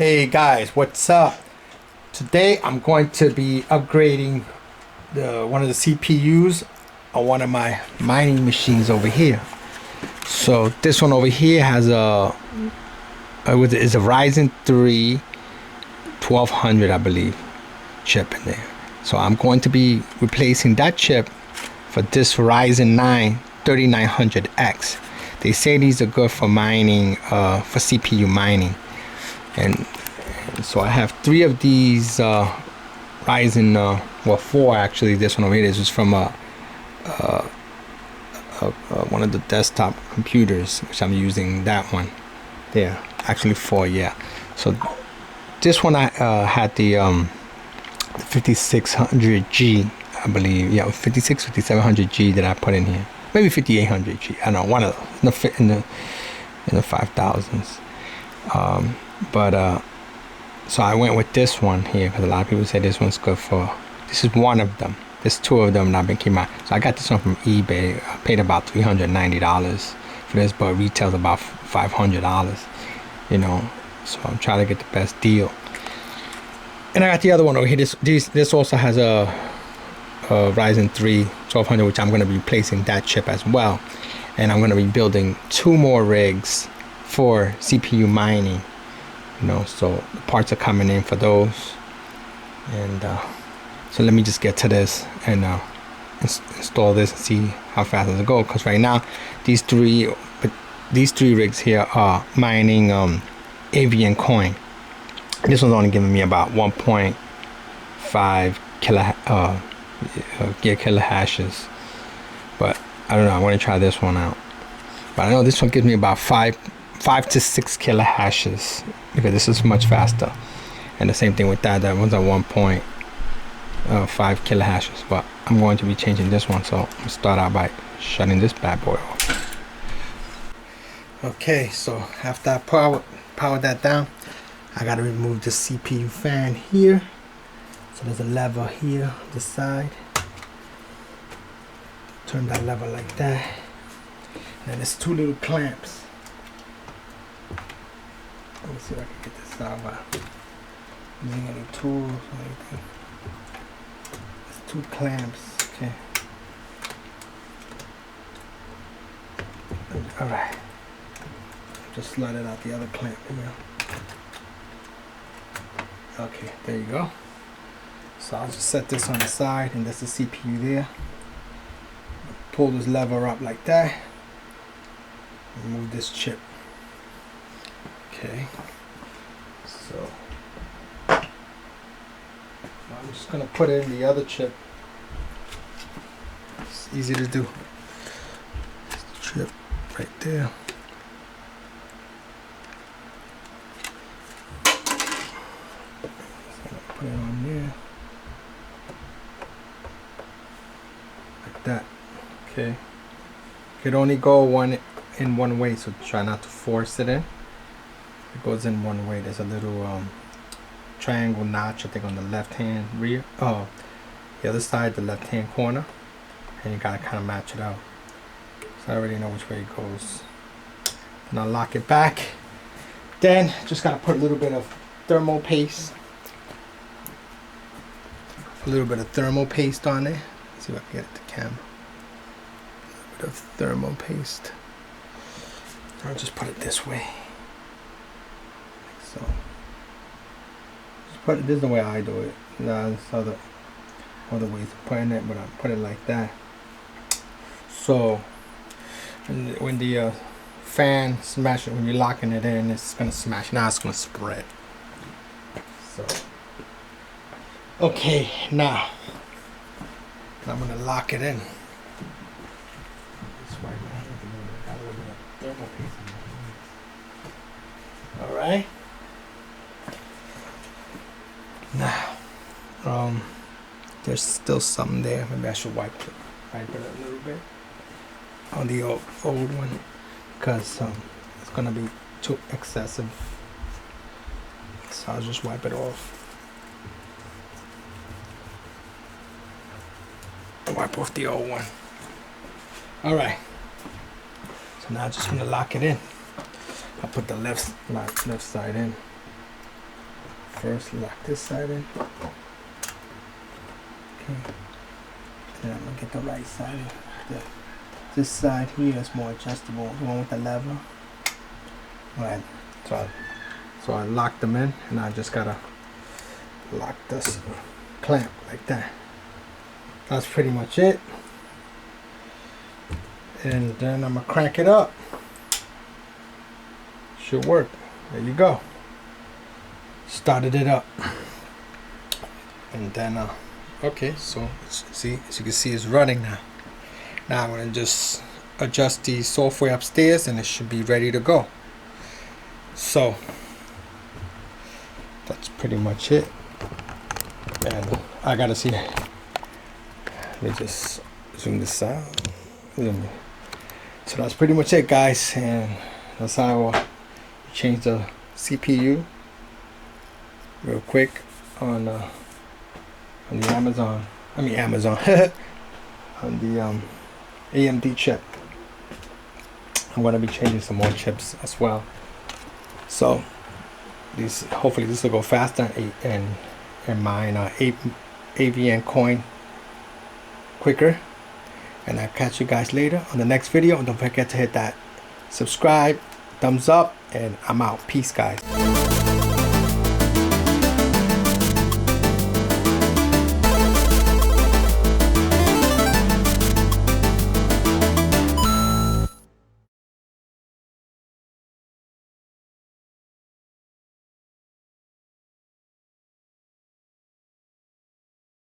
Hey guys, what's up? Today I'm going to be upgrading one of the CPUs on one of my mining machines over here. So this one over here has is a Ryzen 3 1200, I believe, chip in there. So I'm going to be replacing that chip for this Ryzen 9 3900X. They say these are good for mining, for CPU mining. And so I have 3 of these Ryzen, well, 4 actually. This one over here, this is from one of the desktop computers, which I'm using. That one there, actually 4, yeah. So this one I had the 5600G, I believe, yeah, 5700G that I put in here, maybe 5800G. I don't know, one of those in the 5000s. So I went with this one here because a lot of people say this one's good for. This is one of them. There's 2 of them that I've been keeping out. So I got this one from eBay. I paid about $390 for this, but it retails about $500. You know, so I'm trying to get the best deal. And I got the other one over here. This also has a Ryzen 3 1200, which I'm going to be replacing that chip as well. And I'm going to be building 2 more rigs for CPU mining. You know, so the parts are coming in for those. And so let me just get to this and install this and see how fast does it go. Because right now these three rigs here are mining Avian coin. This one's only giving me about 1.5 kilo-hashes, but I don't know. I want to try this one out, but I know this one gives me about 5 to 6 kilo-hashes, because this is much faster. And the same thing with that one's at 1.5 kilo-hashes. But I'm going to be changing this one, so I'm gonna start out by shutting this bad boy off. Okay, so after I power that down, I gotta remove the CPU fan here. So there's a lever here on the side. Turn that lever like that. And then there's 2 little clamps. Let me see if I can get this out without using any tools or anything. There's 2 clamps, okay. Alright. Just slide it out the other clamp here. Okay, there you go. So I'll just set this on the side, and that's the CPU there. Pull this lever up like that. Remove this chip. Okay, so I'm just gonna put in the other chip. It's easy to do. It's the chip right there. Just gonna put it on there like that. Okay, could only go in one way, so try not to force it in. It goes in one way. There's a little triangle notch, I think, on the left hand rear. Oh, the other side, the left hand corner, and you gotta kind of match it out. So I already know which way it goes. And I'll lock it back. Then just gotta put a little bit of thermal paste. A little bit of thermal paste on it. Let's see if I can get it to camera. A little bit of thermal paste. I'll just put it this way. So, just put it, this is the way I do it. There's other ways of putting it, but I put it like that. So, when the fan smashes, when you're locking it in, it's gonna smash. Now it's gonna spread. So, okay, now I'm gonna lock it in. All right. Now, there's still some there. Maybe I should wipe it a little bit on the old one, because it's gonna be too excessive. So I'll just wipe it off. Wipe off the old one. All right. So now I'm just gonna lock it in. I'll put the left side in. first lock this side in. Okay. Then I'm gonna get the right side in. This side here is more adjustable, the one with the lever. Right. So I locked them in, and I just gotta lock this clamp like that. That's pretty much it. And then I'm gonna crank it up. Should work. There you go. Started it up. And then okay, so see, as you can see, it's running now. Now I'm gonna just adjust the software upstairs, and it should be ready to go. So that's pretty much it. And I gotta see. Let me just zoom this out. Zoom in. So that's pretty much it, guys, and that's how I will change the CPU real quick on the Amazon. On the AMD chip. I'm gonna be changing some more chips as well. So these, hopefully this will go faster, and mine Avian coin quicker. And I'll catch you guys later on the next video. And don't forget to hit that subscribe, thumbs up, and I'm out. Peace, guys.